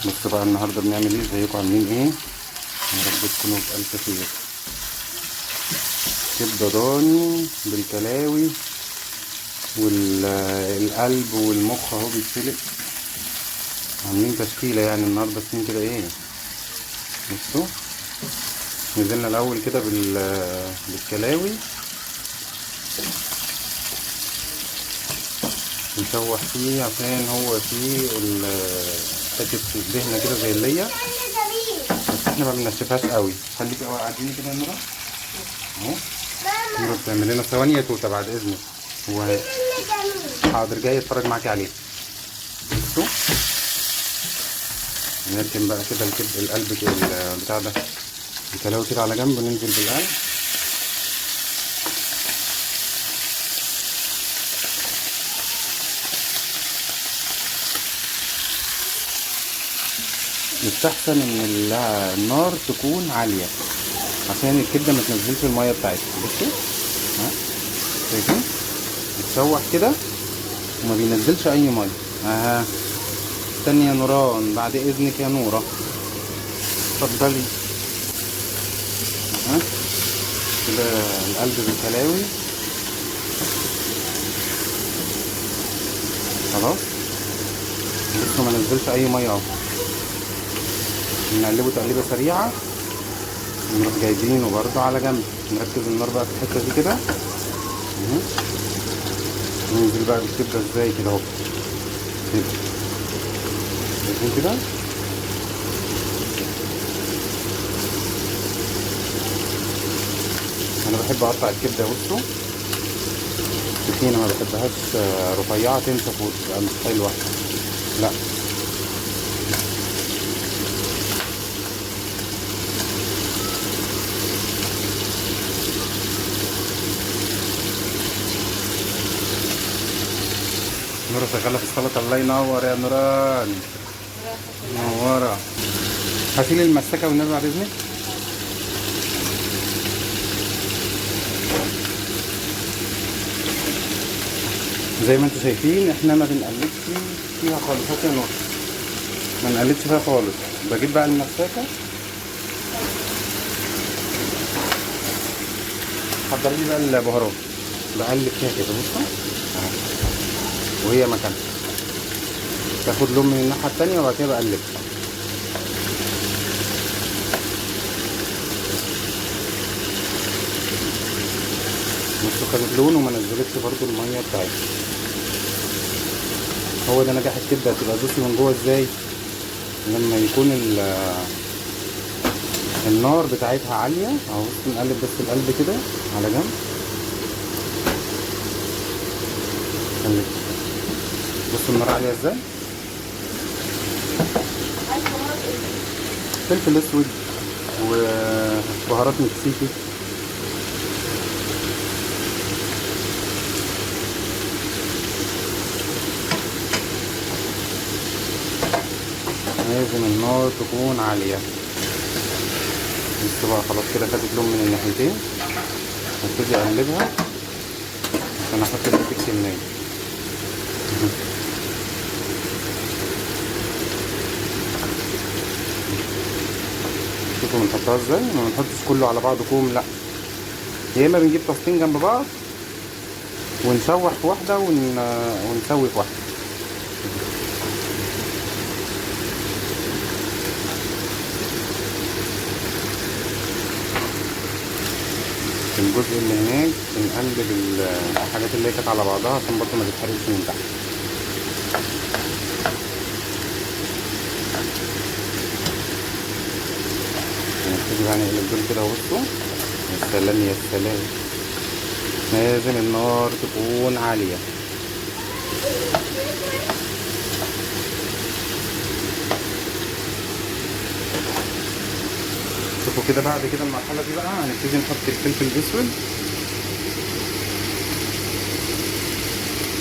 بص بقى النهارده بنعمل ايه، ازيكم عاملين ايه؟ يا رب تكونوا بألف خير. كبده ضاني بالكلاوي والقلب والمخ اهو بيتسلق. عاملين تشكيله يعني النهارده اسمين كده ايه. بصوا نزلنا الاول كده بالكلاوي نشوح فيه عشان هو فيه حته الدهنه كده زي اللية، بس احنا ما بنشفهاش قوي. خليك قاعدين كده يا نورا اهو. نورا بتعمل لنا ثواني يا توته بعد اذنك. هو حاضر جاي اتفرج معاكي عليه. بصوا نركن بقى كده القلب بتاع ده الكلاوي كده على جنب وننزل بالقلب. يستحسن ان النار تكون عاليه عشان الكبده ما تنزلش الميه بتاعتها. بصوا ها شايفين بتشوح كده وما بينزلش اي ميه. اها استني يا نوران بعد اذنك يا نوره اتفضلي. ها كده القلب بالكلاوي خلاص. بصوا ما نزلش اي ميه اهو. نقلبه تقليبه سريعه نروح جايبينه برضه على جنب. نركز النار بقى في الحته دي كده. ننزل بقى بالكبده ازاي كده اهو كده. شايفين كده انا بحب اقطع الكبده. بصوا السكينه ما بحبهاش رفيعه تنشف وتبقى مش حلوه، لا. نورة شغالة في السلطة. الله ينور يا نوران منورة. هشيل المسكة والنبي بعد إذنك. زي ما انتوا شايفين احنا ما بنقلبش فيها خالص. هات يا نور ما نقلبش فيها خالص. بجيب بقى المسكة حضر لي بقى البهارات بقلب فيها كده. بصوا وهي مكانها تاخد لون من الناحية التانية وبعد كده بقلب. بصوا خدت لون وما نزلتش برضو المية بتاعتها. هو ده نجاح الكبدة. هتبقى جوسي من جوه ازاي؟ لما يكون النار بتاعتها عالية اهو. بصوا نقلب بس القلب كده على جنب. قلب. بصوا النار عالية ازاي. فلفل اسود وبهارات مكسيكي. لازم النار تكون عالية. بصوا بقى خلاص كده خدت لون من الناحيتين. هبتدي اقلبها عشان احط البيك الناي. شوفوا بنحطها ازاي. ما بنحطش كله على بعضه كوم، لا. يا اما بنجيب طاستين جنب بعض ونشوح في واحده ونسوي في واحده. في الجزء اللي هناك بنقلب الحاجات اللي هي كانت على بعضها عشان برضه ما تتحرقش من تحت. نبتدي بقى نقلب دول كده. بصوا يا سلام يا سلام. لازم النار تكون عالية. شوفوا كده بعد كده المرحلة دي بقى هنبتدي نحط الفلفل الأسود.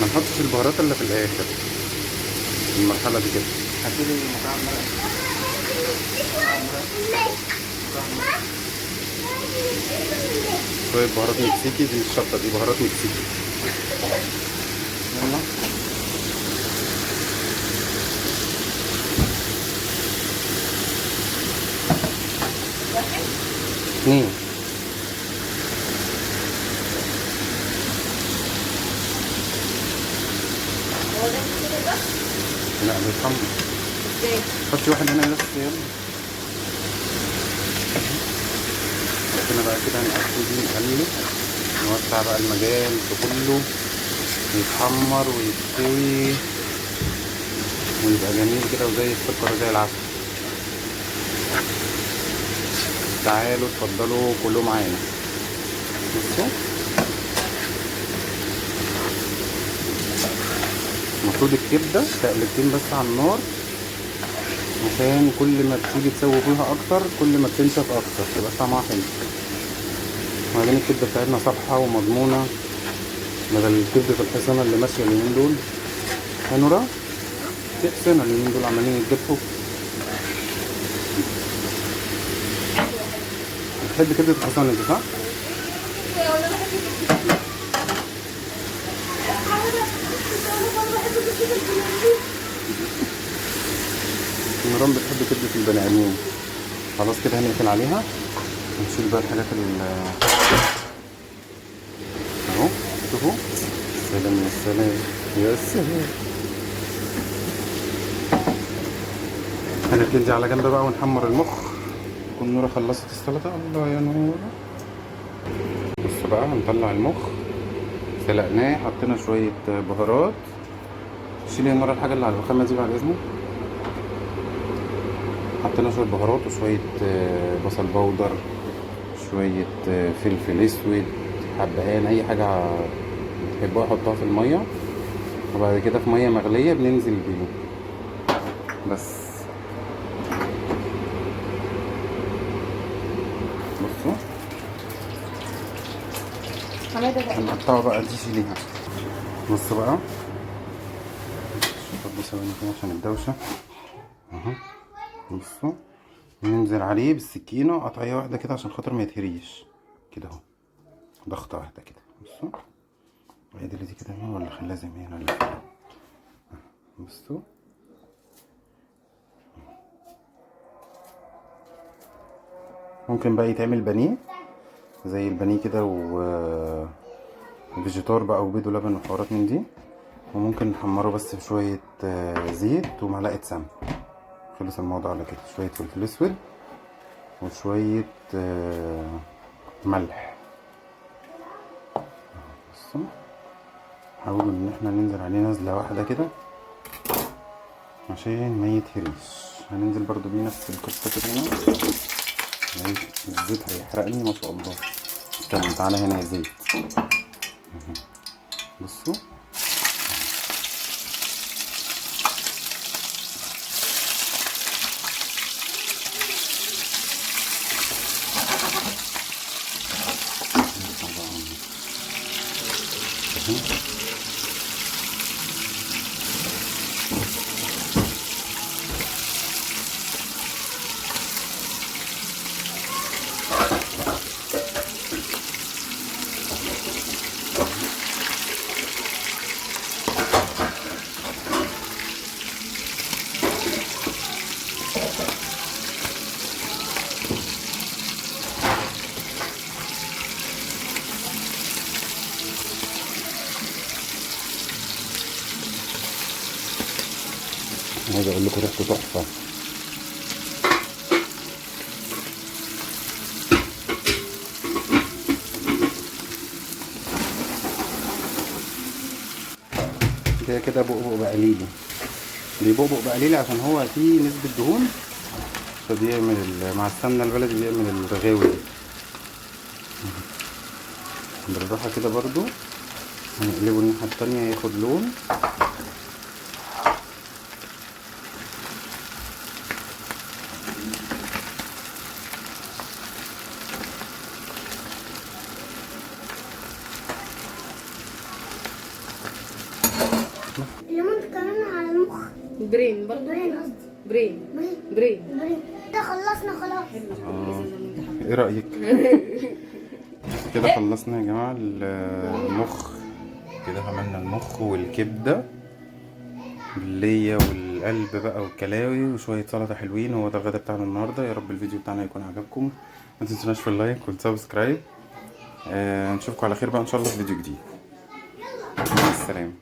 ما نحطش البهارات الا في الآخر المرحلة دي كده. هتبتدي شوية بهارات مكسيكي. دي الشطة دي بهارات مكسيكي. يلا 2. هو ده كده بس؟ لا بيتحمر. ازاي؟ حطي واحد هنا بس يلا. هنا بقى كده نبتدي نقلب، نوسع بقى المجال كله يتحمر ويستوي ويبقى جميل كده وزي السكر زي العسل. تعالوا اتفضلوا كلوا معانا. بصوا المفروض الكبده تقلبتين بس على النار عشان كل ما بتيجي تسوي فيها اكتر كل ما بتنشف اكتر تبقى طعمها حلو. وبعدين الكبده بتاعتنا صبحه ومضمونه بدل كبده الحصانه اللي ماشيه اليومين دول. يا نورا في حصانه اليومين دول عمالين يتذبحوا. بتحب كبده الحصانه انت صح؟ نوران بتحب كبده البني ادمين. خلاص كده هنقفل عليها ونشيل بقى الحاجات اهو. شوفوا سلام يا سلام يا سلام. هنركن على جنب بقى ونحمر المخ. تكون نورا خلصت السلطه. الله يا نورا. بص بقى هنطلع المخ سلقناه حطينا شويه بهارات. شيلي يا نورا الحاجه اللي على الرخامه دي بعد اذنك. حطينا شويه بهارات وشويه بصل بودر شويه فلفل اسود حبهان اي حاجه بتحبوها حطها في الميه وبعد كده في ميه مغليه بننزل بيه بس. بصوا هنقطعه بقى دي شيليها. بصوا بقى شوفوا ثواني كده عشان الدوشه اهو. بصوا ننزل عليه بالسكينه قطعيه واحده كده عشان خاطر ما يتهريش كده اهو. ضغطه واحده كده. بصوا عيد دي كده هنا ولا خليها زي ما هي ولا كده. بصوا ممكن بقى يتعمل بانيه زي البانيه كده وفيجيتار بقى وبيض ولبن وحوارات من دي. وممكن نحمره بس بشويه زيت ومعلقه سمن. خلص الموضوع على كده. شويه فلفل اسود وشويه ملح. بصوا حاولوا ان احنا ننزل عليه نزله واحده كده عشان ما يتهريش. هننزل برضو بيه نفس القصه كده هنا. الزيت هيحرقني ما شاء الله. استنى تعالى هنا يا زيت. بصوا عايز اقول لكم ريحته تحفه. ده كده بقبق بقليلي. بيبقبق بقليلي عشان هو فيه نسبه دهون فبيعمل مع السمنه البلدي بيعمل الرغاوي دي. بالراحه كده برضو هنقلبه الناحيه التانيه ياخد لون. الليمون كمان على المخ. برين برضه. برين قصدي. برين. ده خلصنا خلاص. ايه رأيك؟ كده خلصنا يا جماعة المخ. كده عملنا المخ والكبدة باللية القلب بقى والكلاوي وشويه سلطه حلوين. هو ده الغدا بتاعنا النهارده. يا رب الفيديو بتاعنا يكون عجبكم، ما تنسوناش في اللايك والسبسكرايب. نشوفكم على خير بقى ان شاء الله في فيديو جديد. مع السلامه.